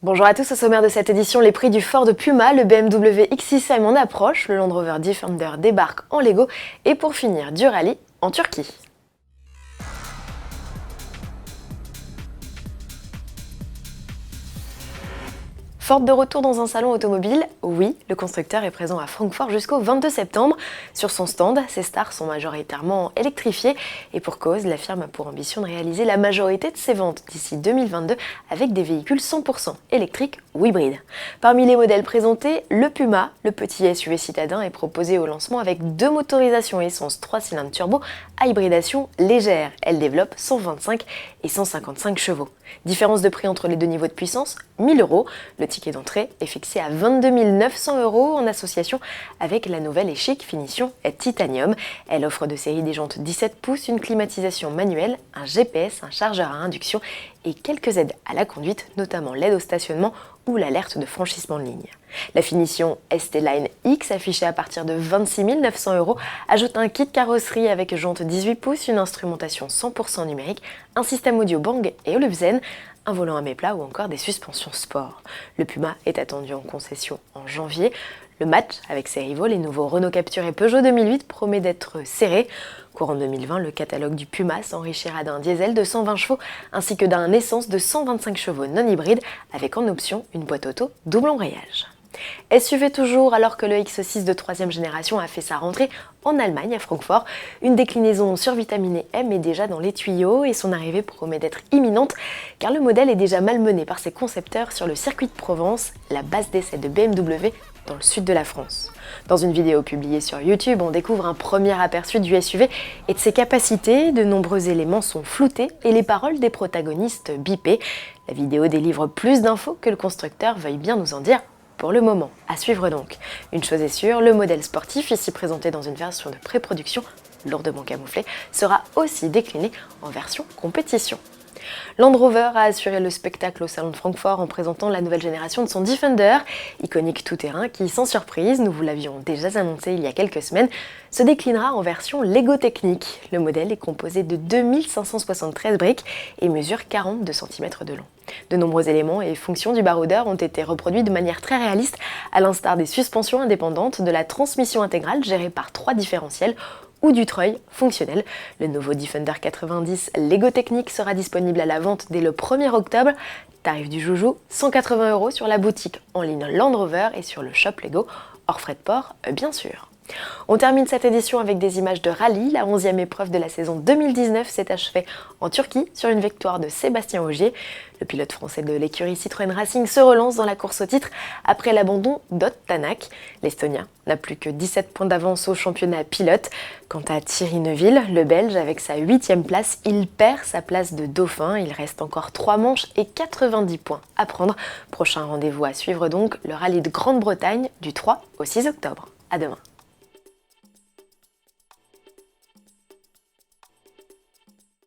Bonjour à tous, au sommaire de cette édition, les prix du Ford Puma, le BMW X6 en approche, le Land Rover Defender débarque en Lego et pour finir, du rallye en Turquie. Ford de retour dans un salon automobile? Oui, le constructeur est présent à Francfort jusqu'au 22 septembre. Sur son stand, ses stars sont majoritairement électrifiées et pour cause, la firme a pour ambition de réaliser la majorité de ses ventes d'ici 2022 avec des véhicules 100% électriques ou hybrides. Parmi les modèles présentés, le Puma, le petit SUV citadin, est proposé au lancement avec deux motorisations essence 3 cylindres turbo à hybridation légère. Elle développe 125 et 155 chevaux. Différence de prix entre les deux niveaux de puissance, 1000 €. Le ticket d'entrée est fixé à 22 900 € en association avec la nouvelle et chic finition Titanium. Elle offre de série des jantes 17 pouces, une climatisation manuelle, un GPS, un chargeur à induction et quelques aides à la conduite, notamment l'aide au stationnement ou l'alerte de franchissement de ligne. La finition ST-Line X, affichée à partir de 26 900 €, ajoute un kit carrosserie avec jantes 18 pouces, une instrumentation 100% numérique, un système audio Bang et Olufsen, un volant à méplat ou encore des suspensions sport. Le Puma est attendu en concession en janvier. Le match avec ses rivaux, les nouveaux Renault Captur et Peugeot 2008, promet d'être serré. Courant 2020, le catalogue du Puma s'enrichira d'un diesel de 120 chevaux ainsi que d'un essence de 125 chevaux non hybride avec en option une boîte auto double embrayage. SUV toujours, alors que le X6 de 3e génération a fait sa rentrée en Allemagne, à Francfort. Une déclinaison survitaminée M est déjà dans les tuyaux et son arrivée promet d'être imminente car le modèle est déjà malmené par ses concepteurs sur le circuit de Provence, la base d'essai de BMW dans le sud de la France. Dans une vidéo publiée sur YouTube, on découvre un premier aperçu du SUV et de ses capacités. De nombreux éléments sont floutés et les paroles des protagonistes bipées. La vidéo délivre plus d'infos que le constructeur veuille bien nous en dire pour le moment. À suivre donc. Une chose est sûre, le modèle sportif, ici présenté dans une version de pré-production lourdement camouflée, sera aussi décliné en version compétition. Land Rover a assuré le spectacle au salon de Francfort en présentant la nouvelle génération de son Defender, iconique tout-terrain qui, sans surprise, nous vous l'avions déjà annoncé il y a quelques semaines, se déclinera en version Lego technique. Le modèle est composé de 2573 briques et mesure 42 cm de long. De nombreux éléments et fonctions du baroudeur ont été reproduits de manière très réaliste, à l'instar des suspensions indépendantes, de la transmission intégrale gérée par 3 différentiels ou du treuil fonctionnel. Le nouveau Defender 90 Lego Technique sera disponible à la vente dès le 1er octobre. Tarif du joujou, 180 € sur la boutique en ligne Land Rover et sur le shop Lego, hors frais de port bien sûr. On termine cette édition avec des images de rallye. La 11e épreuve de la saison 2019 s'est achevée en Turquie sur une victoire de Sébastien Ogier. Le pilote français de l'écurie Citroën Racing se relance dans la course au titre après l'abandon d'Ott Tanak. L'Estonien n'a plus que 17 points d'avance au championnat pilote. Quant à Thierry Neuville, le Belge, avec sa 8e place, il perd sa place de dauphin. Il reste encore 3 manches et 90 points à prendre. Prochain rendez-vous à suivre donc, le rallye de Grande-Bretagne du 3 au 6 octobre. À demain.